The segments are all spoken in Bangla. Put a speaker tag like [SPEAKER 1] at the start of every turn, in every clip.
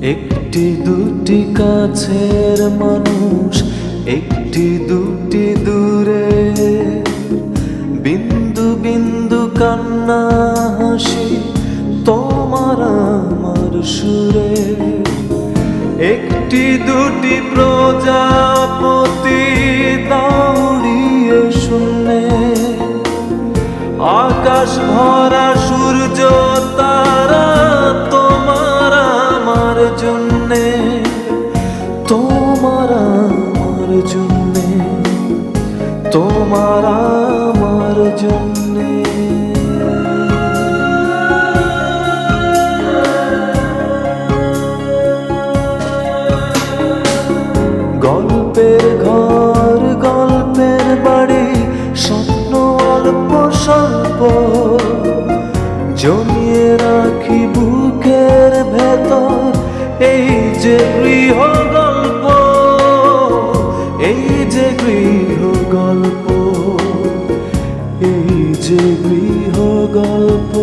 [SPEAKER 1] একটি দুটি কাছের মানুষ, একটি দুটি দূরে, বিন্দু বিন্দু কান্না হাসি তোমার আমার সুরে। একটি দুটি প্রজাপতি দাঁড়িয়ে শূন্যে, আকাশ ভরা সূর্য তারা তোমার আমার জন্যে, তোমার আমার জন্যে, তোমার আমার জন্যে। গল্পের ঘর, গল্পের বাড়ি, স্বপ্ন অল্প স্বল্প, জমিয়ে রাখি বুকের ভেতর। এই যে গৃহ গল্প, এই যে গৃহ গল্প, এই যে গৃহ গল্প।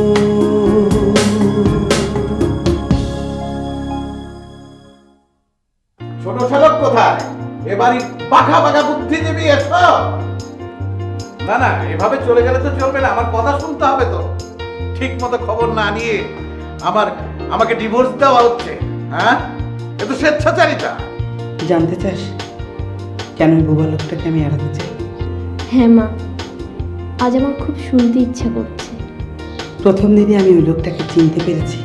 [SPEAKER 2] ছোট শালক কোথায়? এবারই পাখা পাখা বুদ্ধিজীবী এসো। না না, এভাবে চলে গেলে তো চলবে না, আমার কথা শুনতে হবে তো। ঠিক মতো খবর না নিয়ে আমাকে ডিভোর্স দেওয়া হচ্ছে। হ্যাঁ, এ তো স্বেচ্ছাচারিতা।
[SPEAKER 3] জানতে চাস কেন ওই বোবা লোকটাকে আমি এড়াতে চাই?
[SPEAKER 4] হ্যাঁ মা, আজ আমার খুব শুনতে ইচ্ছা করছে।
[SPEAKER 3] প্রথম দিনই আমি ওই লোকটাকে চিনতে পেরেছি,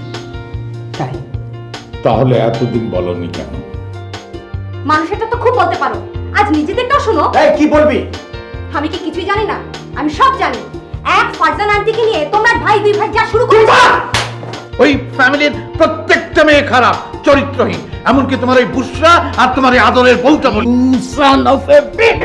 [SPEAKER 3] তাই।
[SPEAKER 5] তাহলে এতদিন বলনি কেন?
[SPEAKER 6] মানুষটা তো খুব বলতে পারো, আজ নিজেদেরটাও শোনো।
[SPEAKER 2] এই কি বলবি?
[SPEAKER 6] আমি কি কিছুই জানি না? আমি সব জানি। এক ফারজান আন্টিকে নিয়ে তোমরা ভাই দুই ভাই যা শুরু করেছো।
[SPEAKER 2] ওই ফ্যামিলির প্রত্যেকটা মেয়ে খারাপ, চরিত্রহীন, এমনকি তোমার ওই বুশরা আর তোমার এই আদরের বউটা বলি। Son of a bitch.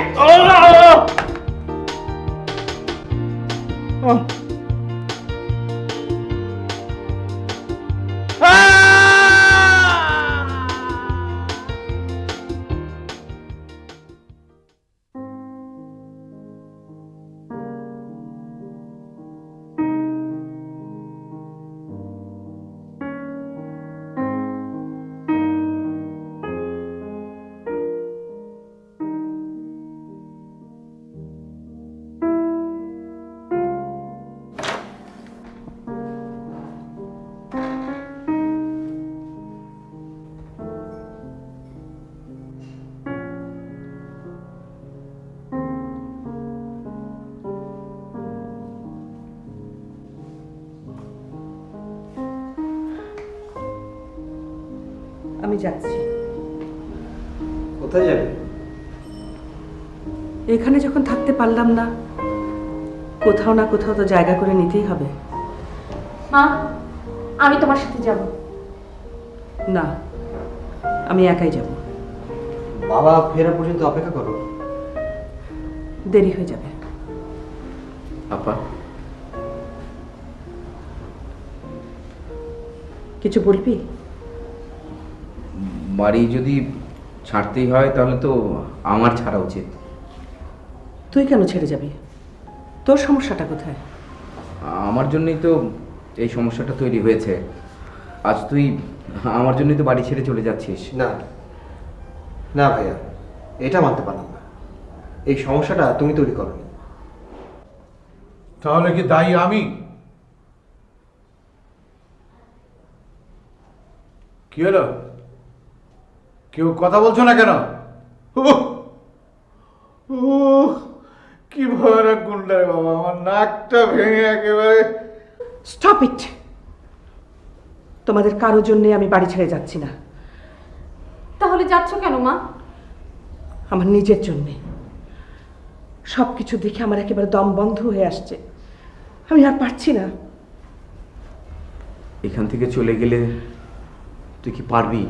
[SPEAKER 3] আমি যাচ্ছি।
[SPEAKER 7] কোথায় যাবে?
[SPEAKER 3] এখানে যখন থাকতে পারলাম না, কোথাও না কোথাও তো জায়গা করে নিতেই হবে।
[SPEAKER 6] মা, আমি তোমার সাথে যাব।
[SPEAKER 3] না, আমি একাই যাব।
[SPEAKER 7] বাবা ফেরা পর্যন্ত অপেক্ষা করো।
[SPEAKER 3] দেরি হয়ে যাবে।
[SPEAKER 7] আপা,
[SPEAKER 3] কিছু বলবি?
[SPEAKER 8] বাড়ি যদি ছাড়তেই হয় তাহলে তো আমার ছাড়া উচিত।
[SPEAKER 3] তুই কেন ছেড়ে যাবি? তোর সমস্যাটা কোথায়?
[SPEAKER 8] আমার জন্যই তো এই সমস্যাটা তৈরি হয়েছে। আজ তুই আমার জন্যই তো বাড়ি ছেড়ে চলে যাচ্ছিস।
[SPEAKER 7] না না ভাইয়া, এটা মানতে পারলাম না। এই সমস্যাটা তুমি তৈরি করোনি।
[SPEAKER 2] তাহলে কি দায়ী আমি? কি হলো? কেউ কথা বলছো না কেন? কি ভয়ানক গুন্ডা বাবা, আমার নাকটা ভেঙে একেবারে।
[SPEAKER 3] Stop it! তোমাদের কারোর জন্যে আমি বাড়ি ছেড়ে যাচ্ছি না।
[SPEAKER 6] তাহলে যাচ্ছ কেন মা?
[SPEAKER 3] আমার নিজের জন্যে। সব কিছু দেখে আমার একেবারে দম বন্ধ হয়ে আসছে। আমি আর পারছি না।
[SPEAKER 8] এখান থেকে চলে গেলে তুই কি পারবি?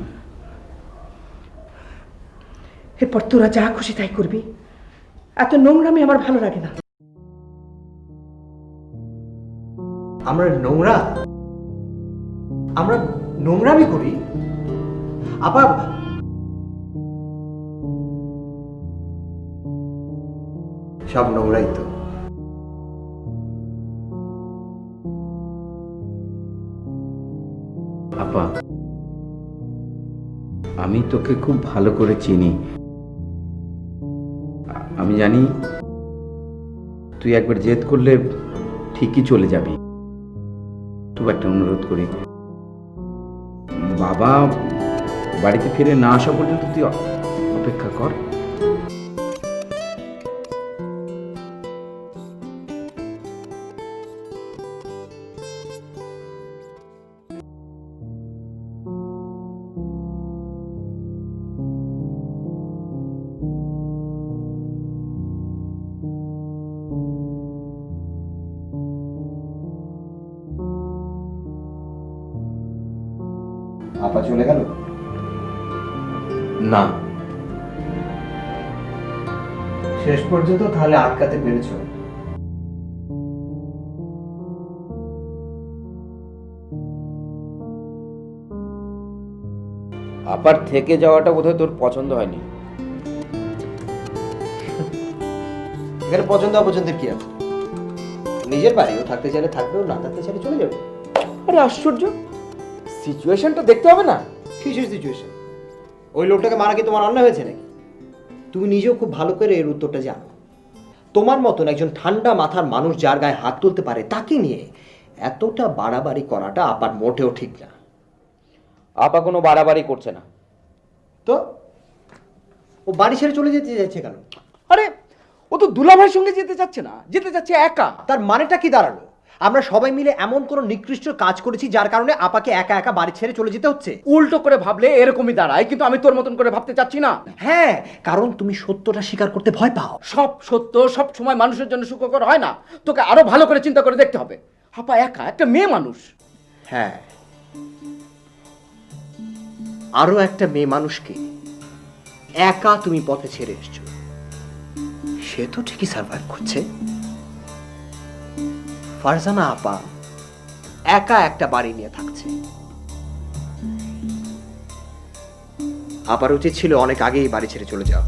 [SPEAKER 3] এরপর তোরা যা খুশি তাই করবি। এত নোংরামি আমার ভালো লাগে না।
[SPEAKER 7] আমরা নোংরা? আমরা নোংরামি করি? আপা, সব নোংরাই তো।
[SPEAKER 8] আপা, আমি তোকে খুব ভালো করে চিনি। আমি জানি তুই একবার জেদ করলে ঠিকই চলে যাবি। তবু একটা অনুরোধ করি, বাবা বাড়িতে ফিরে না আসা পর্যন্ত তুই অপেক্ষা কর।
[SPEAKER 7] আপা চলে গেল?
[SPEAKER 8] না,
[SPEAKER 7] শেষ পর্যন্ত তাহলে আটকাতে পেরেছো?
[SPEAKER 8] আপার থেকে যাওয়াটা বোধহয় তোর পছন্দ হয়নি।
[SPEAKER 7] এখানে পছন্দ অপছন্দের কি আছে? নিজের বাড়িও থাকতে চাইলে থাকবেও, না থাকতে চাইলে চলে যাবে।
[SPEAKER 8] আরে আশ্চর্য, সিচুয়েশনটা দেখতে হবে না?
[SPEAKER 7] কিসের সিচুয়েশন? ওই লোকটাকে মারা কি তোমার অন্যায় হয়েছে নাকি? তুমি নিজেও খুব ভালো করে এর উত্তরটা জানো। তোমার মতন একজন ঠান্ডা মাথার মানুষ যার গায়ে হাত তুলতে পারে, তাকে নিয়ে এতটা বাড়াবাড়ি করাটা আপার মোটেও ঠিক না।
[SPEAKER 8] আপা কোনো বাড়াবাড়ি করছে না
[SPEAKER 7] তো ও বাড়ি ছেড়ে চলে যেতে চাইছে কেন?
[SPEAKER 8] আরে ও তো দুলাভাইয়ের সঙ্গে যেতে চাচ্ছে না, যেতে চাচ্ছে একা।
[SPEAKER 7] তার মানেটা কি দাঁড়ালো? আমরা সবাই মিলে এমন কোন নিকৃষ্ট কাজ করেছি যার কারণে আপাকে একা একা বাড়ি ছেড়ে চলে যেতে হচ্ছে?
[SPEAKER 8] উল্টো করে ভাবলে এরকমই দাঁড়ায়, কিন্তু আমি তোর মতন করে ভাবতে চাচ্ছি না।
[SPEAKER 7] হ্যাঁ, কারণ তুমি সত্যটা স্বীকার করতে ভয় পাও।
[SPEAKER 8] সব সত্য সব সময় মানুষের জন্য সুখকর হয় না, তোকে আরো ভালো করে চিন্তা করে দেখতে হবে। আপা একা একটা মেয়ে মানুষ।
[SPEAKER 7] হ্যাঁ, আরো একটা মেয়ে মানুষকে একা তুমি পথে ছেড়ে এসছো, সে তো ঠিকই সার্ভাইভ করছে। ফারজানা আপা একা একটা বাড়ি নিয়ে থাকছে। আপার উচিত ছিল অনেক আগেই বাড়ি ছেড়ে চলে যাওয়া।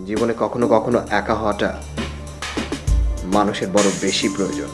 [SPEAKER 7] জীবনে কখনো কখনো একা হওয়াটা মানুষের বড় বেশি প্রয়োজন।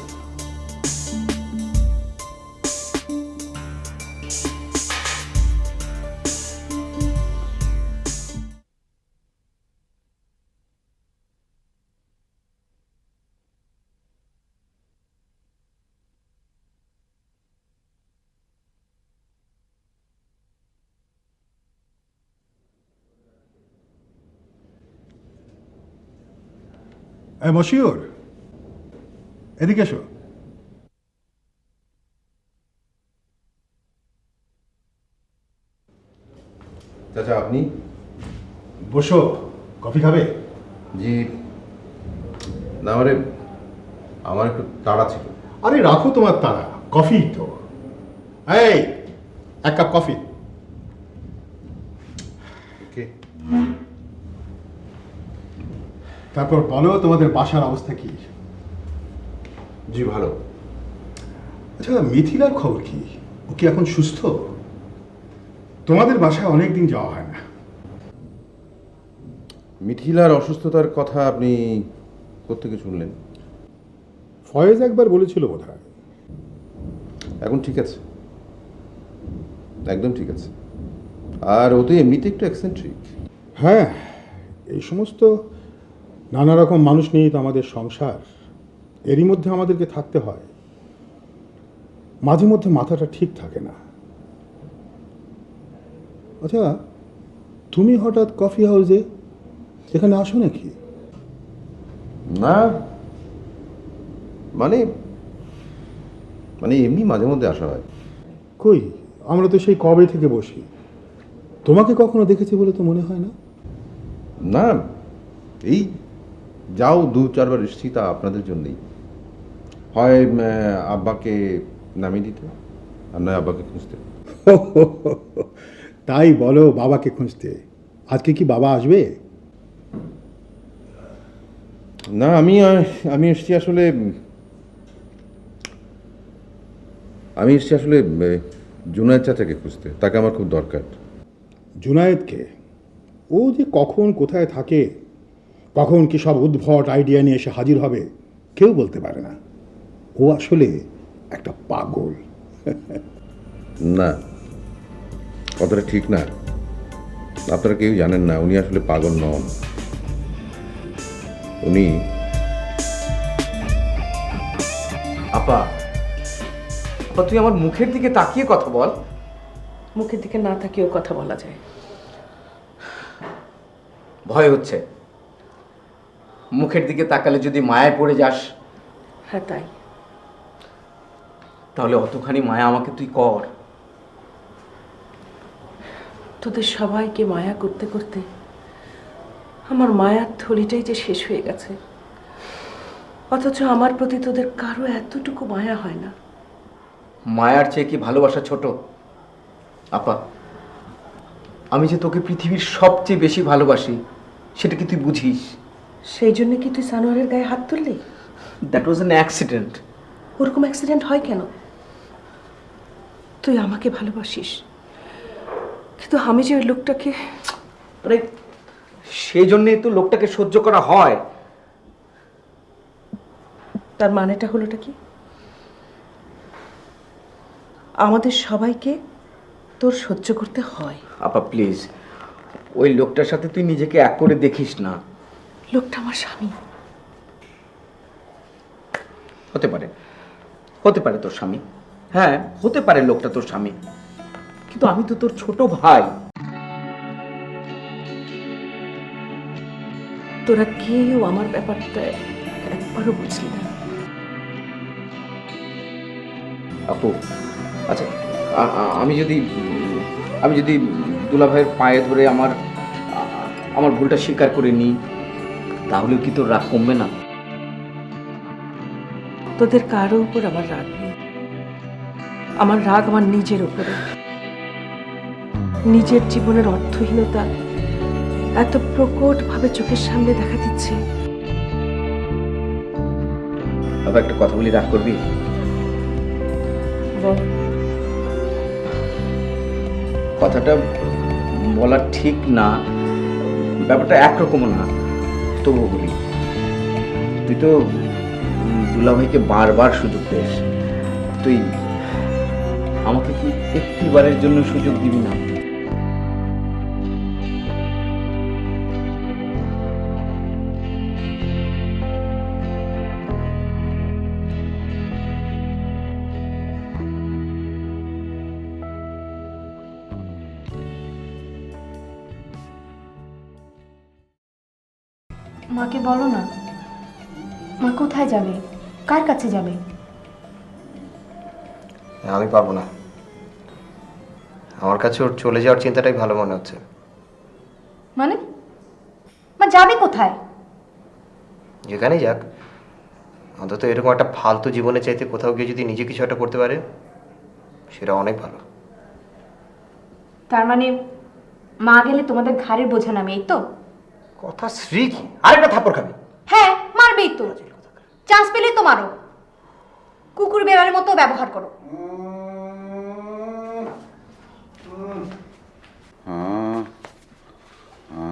[SPEAKER 9] মশিউর, এদিকে এসো।
[SPEAKER 10] চাচা আপনি?
[SPEAKER 9] বসো, কফি খাবে?
[SPEAKER 10] জি না, আমার একটু তাড়া ছিল।
[SPEAKER 9] আরে রাখো তোমার তারা, কফি তো। এই এক কাপ কফি।
[SPEAKER 10] ওকে।
[SPEAKER 9] তারপর বলো তোমাদের বাসার অবস্থা কি?
[SPEAKER 10] জি ভালো।
[SPEAKER 9] আচ্ছা, মিথিলার খবর কি? ও কি এখন সুস্থ? তোমাদের বাসায় অনেকদিন যাওয়া হয় না।
[SPEAKER 10] মিথিলার অসুস্থতার কথা আপনি কোত্থেকে শুনলেন?
[SPEAKER 9] ফয়েজ একবার বলেছিল বোধহয়।
[SPEAKER 10] এখন ঠিক আছে, একদম ঠিক আছে। আর ও তো এমনিতে একটু এক্সেন্ট্রিক।
[SPEAKER 9] হ্যাঁ, এই সমস্ত নানা রকম মানুষ নিয়েই তো আমাদের সংসার। এরই মধ্যে আমাদেরকে থাকতে হয়। মাঝে মধ্যে মাথাটা ঠিক থাকে না। আচ্ছা, তুমি হঠাৎ কফি হাউসে এখানে আসো নাকি?
[SPEAKER 10] না মানে মানে এমনি মাঝে মধ্যে আসা হয়।
[SPEAKER 9] কই, আমরা তো সেই কবে থেকে বসি। তোমাকে কখনো দেখেছি বলে তো মনে হয় না।
[SPEAKER 10] না, এই যাও 2-4 বার এসেছি, তা আপনাদের জন্যই। হয় আব্বাকে নামিয়ে দিতে, আর নয় আব্বাকে খুঁজতে।
[SPEAKER 9] তাই বলো, বাবাকে খুঁজতে। আজকে কি বাবা আসবে?
[SPEAKER 10] না, আমি এসেছি আসলে জুনায়েদ চাচাকে খুঁজতে। তাকে আমার খুব দরকার।
[SPEAKER 9] জুনায়েদকে? ও যে কখন কোথায় থাকে, কখন কি সব উদ্ভট আইডিয়া নিয়ে এসে হাজির হবে, কেউ বলতে পারে না। ও আসলে একটা পাগল।
[SPEAKER 10] না, কথাটা ঠিক না। আপনারা কেউ জানেন না উনি আসলে পাগল নন। উনি
[SPEAKER 8] আপা, আপা তুই আমার মুখের দিকে তাকিয়ে কথা বল।
[SPEAKER 3] মুখের দিকে না তাকিয়েও কথা বলা যায়।
[SPEAKER 8] ভয় হচ্ছে, মুখের দিকে তাকালে যদি মায়ায় পড়ে যাস।
[SPEAKER 3] হ্যাঁ তাই।
[SPEAKER 8] তাহলে অতখানি মায়া আমাকে তুই কর।
[SPEAKER 3] তোদের সবাইকে মায়া করতে করতে আমার মায়ার থলিটাই যে শেষ হয়ে গেছে, অথচ আমার প্রতি তোদের কারো এতটুকু মায়া হয় না।
[SPEAKER 8] মায়ার চেয়ে কি ভালোবাসা ছোট? আপা, আমি যে তোকে পৃথিবীর সবচেয়ে বেশি ভালোবাসি সেটা কি তুই বুঝিস?
[SPEAKER 3] সেই জন্য কি তুই সানোয়ারের গায়ে হাত তুললি?
[SPEAKER 8] That was an accident.
[SPEAKER 3] ওরকম অ্যাক্সিডেন্ট হয় কেন? তুই আমাকে ভালোবাসিস, কিন্তু আমি যে ওই লোকটাকে,
[SPEAKER 8] আরে সেই জন্যই তো লোকটাকে সহ্য করা হয়।
[SPEAKER 3] তার মানেটা হলোটা কি? আমাদের সবাইকে তোর সহ্য করতে হয়।
[SPEAKER 8] আপা প্লিজ, ওই লোকটার সাথে তুই নিজেকে এক করে দেখিস না।
[SPEAKER 3] লোকটা আমার স্বামী।
[SPEAKER 8] হতে পারে, হতে পারে তোর স্বামী। হ্যাঁ হতে পারে লোকটা তোর স্বামী, কিন্তু আমি তো তোর ছোট ভাই।
[SPEAKER 3] তোরা কেউ আমার ব্যাপারটা একবারও বুঝলি না।
[SPEAKER 8] আপু আচ্ছা, আমি যদি দুলাভাইয়ের পায়ে ধরে আমার ভুলটা স্বীকার করে নিই, তাহলেও কি তোর রাগ কমবে না?
[SPEAKER 3] তোদের কারো উপর আমার রাগ নেই। আমার রাগ আমার নিজের উপরে। নিজের জীবনের অর্থহীনতা এত প্রকটভাবে চোখের সামনে দেখা দিচ্ছে।
[SPEAKER 8] আবার একটা কথা বলি, রাগ করবি?
[SPEAKER 3] বল।
[SPEAKER 8] কথাটা বলা ঠিক না, ব্যাপারটা একরকমও না, তবুও বলি। তুই তো দুলাভাইকে বারবার সুযোগ দিস, তুই আমাকে কি একটিবারের জন্য সুযোগ দিবি না?
[SPEAKER 4] মাকে বলো না, মা কোথায় যাবে, কার কাছে যাবে?
[SPEAKER 7] আমি পারবো না। আমার কাছে ওর চলে যাওয়ার চিন্তাটাই ভালো মনে হচ্ছে।
[SPEAKER 4] মানে মা যাবে কোথায়?
[SPEAKER 7] যেখানেই যাক, অন্তত এরকম একটা ফালতু জীবনে চাইতে কোথাও গিয়ে যদি নিজে কিছু একটা করতে পারে সেটা অনেক ভালো।
[SPEAKER 4] তার মানে মা গেলে তোমাদের ঘাড়ের বোঝা নামে, এই তো
[SPEAKER 7] কথা? শ্রী কি আরেকটা থাপ্পড় খাবে?
[SPEAKER 4] হ্যাঁ মারবেই তো, চান্স পেলেই তো মারো। কুকুর বেড়ালের মতো ব্যবহার করো।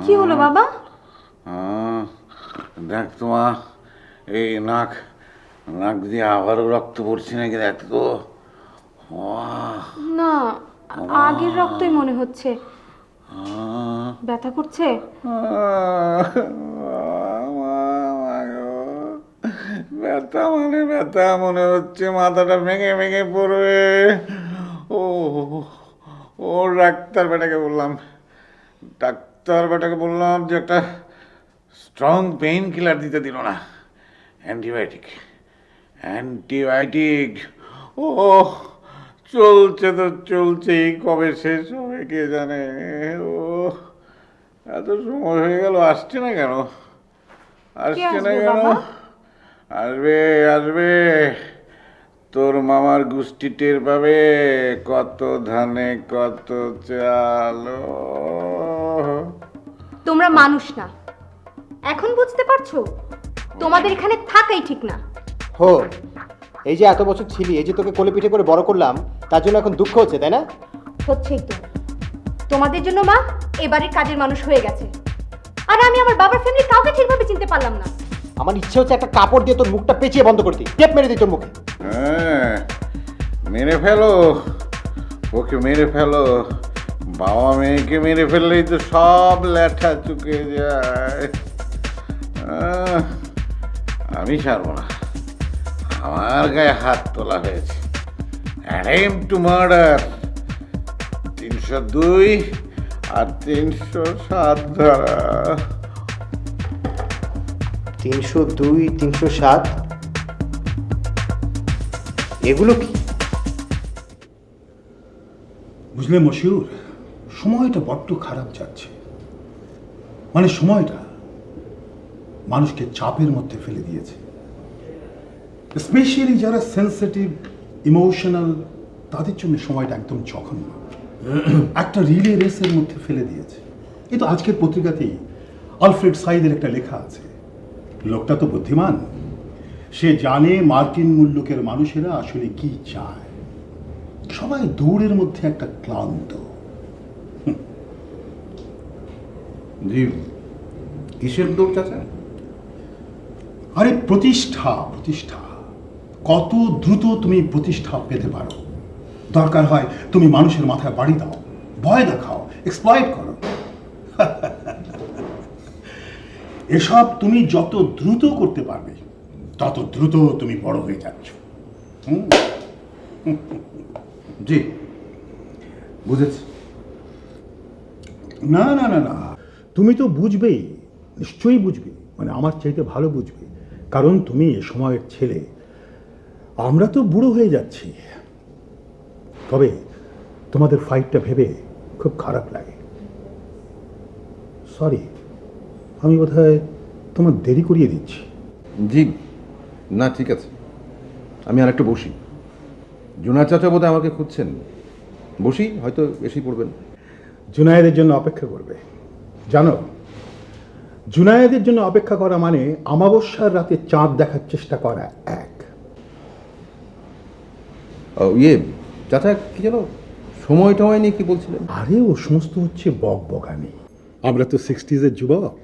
[SPEAKER 4] কি হলো বাবা?
[SPEAKER 2] দেখ তোমা, এই নাক দিয়ে আবারও রক্ত পড়ছে নাকি দেখ তো।
[SPEAKER 4] না, আগের রক্তই মনে হচ্ছে। ব্যথা করছে?
[SPEAKER 2] ব্যথা মনে হচ্ছে, মাথাটা ভেঙে ভেঙে পড়বে। ও ডাক্তার বেটাকে বললাম যে একটা স্ট্রং পেইন কিলার দিতে দিল না, অ্যান্টিবায়োটিক। ও চলছে তো চলছেই, কবে শেষ হবে কে জানে। ও এত সময় হয়ে গেল, আসছে না কেন? আসবে তোর মামার গোষ্ঠী টের পাবে, কত ধানে কত চাল।
[SPEAKER 6] তোমরা মানুষ না, এখন বুঝতে পারছো? তোমাদের এখানে থাকাই ঠিক না।
[SPEAKER 7] হো, এই যে এত বছর ছিলি, এই যে তোকে কোলে পিঠে করে বড় করলাম, তার জন্য এখন দুঃখ হচ্ছে, তাই না?
[SPEAKER 6] হচ্ছেই তো। তোমাদের জন্য মা এবারে কাজের মানুষ হয়ে গেছে, আর আমি আমার বাবার ফ্যামিলি কাউকে ঠিকভাবে চিনতে পারলাম না।
[SPEAKER 7] আমার ইচ্ছে হচ্ছে একটা কাপড় দিয়ে তোর মুখটা পেঁচিয়ে বন্ধ করে দিই, টেপ মেরে দিই তোর মুখে।
[SPEAKER 2] হ্যাঁ, মেরে ফেলো, ওকে মেরে ফেলো, বাবা মেয়েকে মেরে ফেললেই তো সব ল্যাঠা চুকে যায়। আমি ছাড়বো না, আমার গায়ে হাত তোলা হয়েছে। অ্যাটেম্পট টু মার্ডার 302 আর 307 ধারা।
[SPEAKER 7] 302, 307 এগুলো কি?
[SPEAKER 9] বুঝলে মশিউর, সময়টা বড্ড খারাপ যাচ্ছে। মানে সময়টা মানুষকে চাপের মধ্যে ফেলে দিয়েছে। স্পেশালি যারা সেন্সিটিভ, ইমোশনাল, তাদের জন্য সময়টা একদম জঘন্য। একটা রিলে রেসের মধ্যে ফেলে দিয়েছে। এই তো আজকের পত্রিকাতেই আলফ্রেড সাইদের একটা লেখা আছে। লোকটা তো বুদ্ধিমান, সে জানে মার্কিন মুল্লুকের মানুষেরা আসলে কি চায়। সবাই দৌড়ের মধ্যে একটা ক্লান্ত।
[SPEAKER 2] জি, কিসের দৌড় চাচা?
[SPEAKER 9] আরে প্রতিষ্ঠা, প্রতিষ্ঠা। কত দ্রুত তুমি প্রতিষ্ঠা পেতে পারো। দরকার হয় তুমি মানুষের মাথায় বাড়ি দাও, ভয় দেখাও, এক্সপ্লয়েট করো। এসব তুমি যত দ্রুত করতে পারবে তত দ্রুত তুমি বড় হয়ে যাচ্ছ।
[SPEAKER 2] জি, বুঝেছি।
[SPEAKER 9] না না না না, তুমি তো বুঝবেই, নিশ্চয়ই বুঝবে, মানে আমার চাইতে ভালো বুঝবে, কারণ তুমি এ সময়ের ছেলে। আমরা তো বুড়ো হয়ে যাচ্ছি। তবে তোমাদের ফাইটটা ভেবে খুব খারাপ লাগে। সরি, আমি বোধহয় তোমার দেরি করিয়ে দিচ্ছি।
[SPEAKER 10] জি না, ঠিক আছে, আমি আর একটু বসি। জুনায়েদ চাচা বোধহয় আমাকে খুঁজছেন, বসি, হয়তো এসেই পড়বেন।
[SPEAKER 9] জুনায়েদের জন্য অপেক্ষা করবে। জানো, জুনায়েদের জন্য অপেক্ষা করা মানে অমাবস্যার রাতে চাঁদ দেখার চেষ্টা করা এক।
[SPEAKER 10] ইয়ে চাচা, কি যেন সময় টময় নিয়ে কি বলছিলেন?
[SPEAKER 9] আরে ও সমস্ত হচ্ছে বকবকানি। আমরা তো 60s যুবক,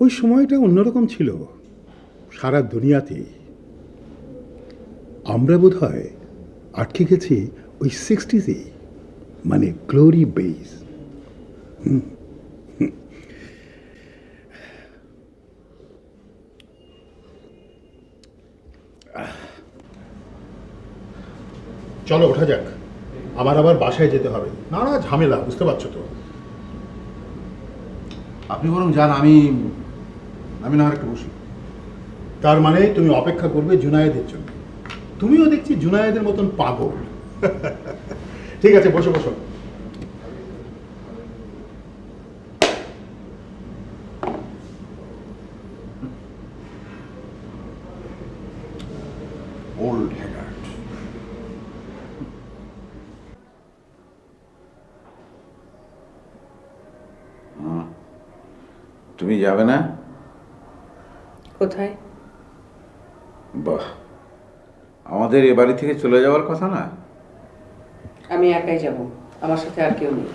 [SPEAKER 9] ওই সময়টা অন্যরকম ছিল সারা দুনিয়াতে। আমরা বোধহয় আটকে গেছি ওই 60s, মানে গ্লোরি বেস। চলো ওঠা যাক, আমার আবার বাসায় যেতে হবে। না না, ঝামেলা, বুঝতে পারছো তো।
[SPEAKER 10] আপনি বরং যান, আমি না আর একটু বসি।
[SPEAKER 9] তার মানে তুমি অপেক্ষা করবে জুনায়েদের জন্য। তুমিও দেখছি জুনায়েদের মতন পাগল। ঠিক আছে, বসো বসো।
[SPEAKER 10] ওল্ড হ্যাগার্ড।
[SPEAKER 2] তুমি যাবে না?
[SPEAKER 3] কোথায়?
[SPEAKER 2] বাহ, আমাদের এ বাড়ি থেকে চলে যাওয়ার কথা না?
[SPEAKER 3] আমি একাই যাব, আমার সাথে আর কেউ নেই।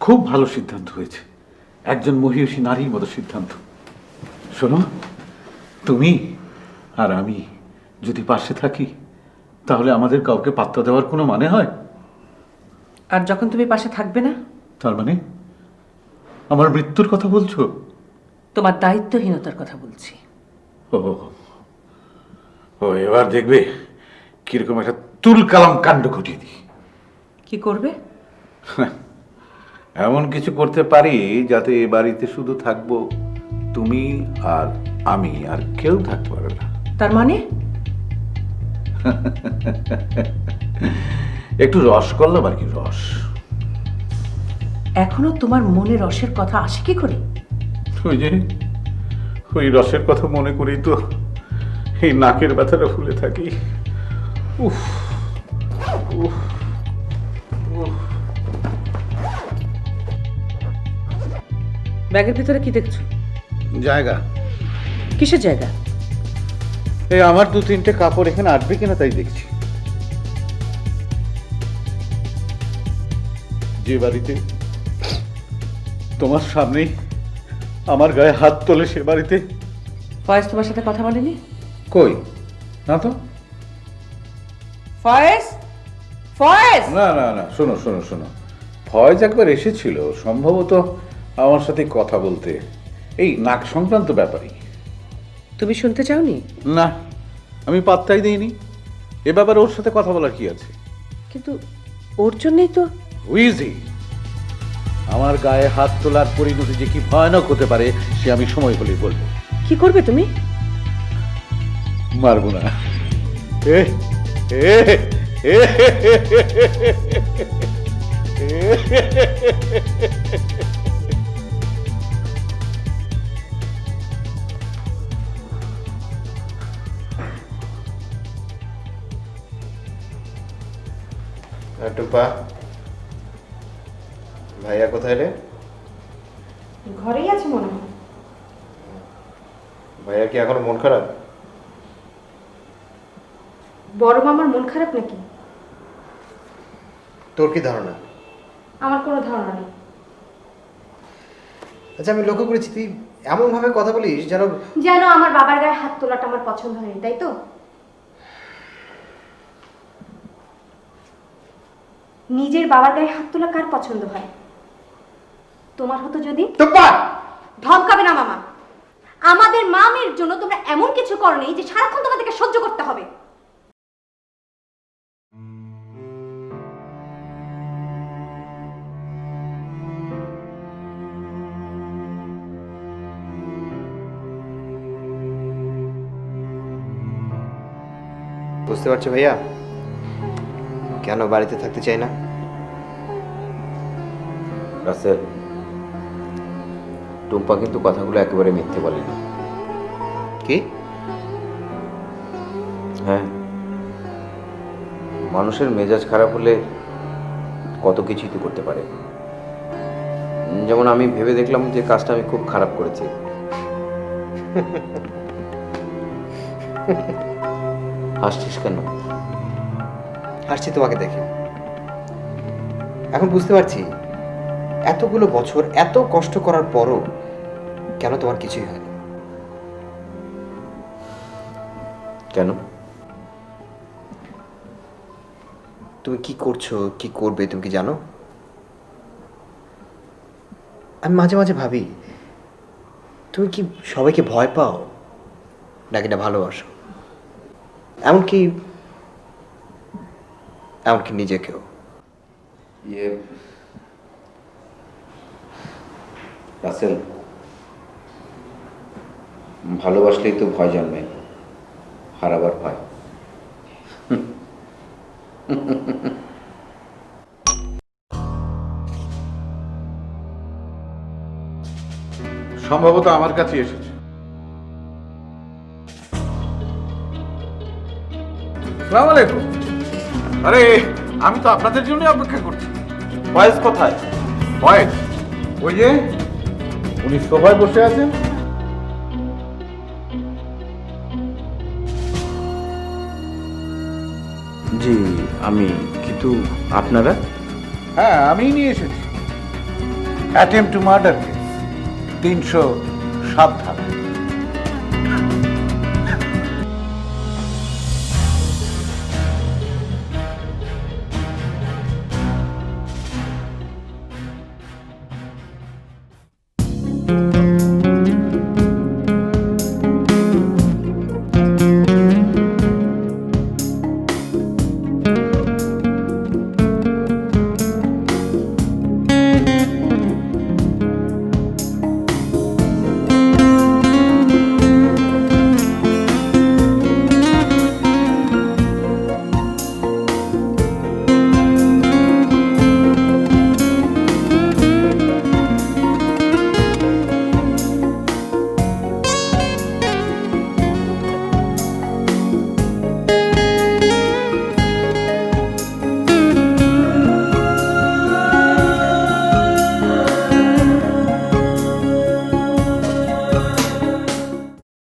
[SPEAKER 2] খুব ভালো সিদ্ধান্ত হয়েছে, একজন মহিষী নারীর মতো সিদ্ধান্ত। শোনো, তুমি আর আমি যদি পাশে থাকি তাহলে আমাদের কাউকে পাত্তা দেওয়ার কোনো মানে হয়?
[SPEAKER 3] আর যখন তুমি পাশে থাকবে না?
[SPEAKER 2] তার মানে আমার মৃত্যুর কথা বলছো?
[SPEAKER 3] তোমার দায়িত্বহীনতার কথা বলছি।
[SPEAKER 2] ও ও, এবার দেখবে কিরকম একটা তুলকালাম কাণ্ড ঘটিয়ে দিই।
[SPEAKER 3] কি করবে?
[SPEAKER 2] এমন কিছু করতে পারি যাতে এ বাড়িতে শুধু থাকবো তুমি আর আমি, আর কেউ থাকতে পারে না।
[SPEAKER 3] তার মানে?
[SPEAKER 2] একটু রস করলাম আর কি, রস।
[SPEAKER 3] এখনো তোমার মনে রসের কথা আসে কি করে?
[SPEAKER 2] ওই যে ওই রসের কথা মনে করেই তো এই নাকের ব্যথাটা ফুলে থাকি। উফ উফ উফ।
[SPEAKER 3] ব্যাগের ভিতরে কি দেখছো?
[SPEAKER 2] জায়গা।
[SPEAKER 3] কিসের জায়গা?
[SPEAKER 2] এই আমার 2-3টে কাপড় এখানে আটবে কিনা তাই দেখছি। যে বাড়িতে তোমার সামনেই আমার গায়ে হাত তোলে সে বাড়িতে
[SPEAKER 3] ফয়েজ তোমার সাথে কথা বলেনি?
[SPEAKER 2] কই না তো।
[SPEAKER 3] ফয়েজ, ফয়েজ,
[SPEAKER 2] না না না, শোনো শোনো শোনো, ফয়েজ একবার এসেছিল সম্ভবত আমার সাথে কথা বলতে, এই নাক সংক্রান্ত ব্যাপারই।
[SPEAKER 3] তুমি শুনতে চাওনি?
[SPEAKER 2] না, আমি পাত্তাই দিইনি। এ ব্যাপারে ওর সাথে কথা বলার কি আছে?
[SPEAKER 3] কিন্তু ওর জন্যই তো।
[SPEAKER 2] উইজি, আমার গায়ে হাত তোলার পরিণতি যে কি ভয়ানক হতে পারে সে আমি সময় হলেই বলবো।
[SPEAKER 3] কি করবে তুমি?
[SPEAKER 2] মারবো না। এ এ এ
[SPEAKER 8] টুপা, ভাইয়া কোথায় রে?
[SPEAKER 6] ঘরেই আছে মনে হয়।
[SPEAKER 8] ভাইয়া কি এখনো মন খারাপ?
[SPEAKER 6] বড় মামার মন খারাপ নাকি?
[SPEAKER 8] তোর কি ধারণা?
[SPEAKER 6] আমার কোনো ধারণা নেই।
[SPEAKER 8] আচ্ছা, আমি লক্ষ্য করেছি তুই এমন ভাবে কথা বলিস যেন
[SPEAKER 6] যেন আমার বাবার গায়ে হাত তোলাটা আমার পছন্দ হয়নি, তাই তো? নিজের বাবার গায়ে হাত তোলা কার পছন্দ হয়? তোমার হতো যদি।
[SPEAKER 8] টুপা,
[SPEAKER 6] ধমকাবে না মামা। আমাদের মামের জন্য তোমরা এমন কিছু করনি যে সারাক্ষণ তোমাদেরকে সহ্য করতে হবে।
[SPEAKER 8] বুঝতে পারছো ভাইয়া কেন বাড়িতে থাকতে চাই না? রাসেল, টুম্পা কিন্তু কথাগুলো একেবারে মিথ্যে বলেনি। কি? হ্যাঁ, মানুষের মেজাজ খারাপ হলে কত কিছুই তো করতে পারে। যেমন আমি ভেবে দেখলাম যে কাজটা আমি খুব খারাপ করেছি। হাসছিস কেন? হাসছি তোমাকে দেখে। এখন বুঝতে পারছি এতগুলো বছর এত কষ্ট করার পরও কেন তোমার কিছুই হয়নি। কেন? তুমি কি করছো, কি করবে তুমি কি জানো? আমি মাঝে মাঝে ভাবি তুমি কি সবাইকে ভয় পাও নাকি না ভালোবাসো, এমনকি নিজেকেও। রাসেল, ভালোবাসলেই তো ভয় জন্মে, হারাবার ভয়।
[SPEAKER 2] সম্ভবত আমার কাছে এসেছে। আসসালামু আলাইকুম। আরে, আমি তো আপনাদের জন্য অপেক্ষা করছি।
[SPEAKER 8] ফয়েজ কোথায়?
[SPEAKER 2] ফয়েজ ওই যে উনি সোফায় বসে আছেন।
[SPEAKER 8] জি আমি, কিন্তু আপনারা?
[SPEAKER 2] হ্যাঁ, আমি নিয়ে এসেছি অ্যাটেম্প টু মার্ডার কেস, 307 ধারা।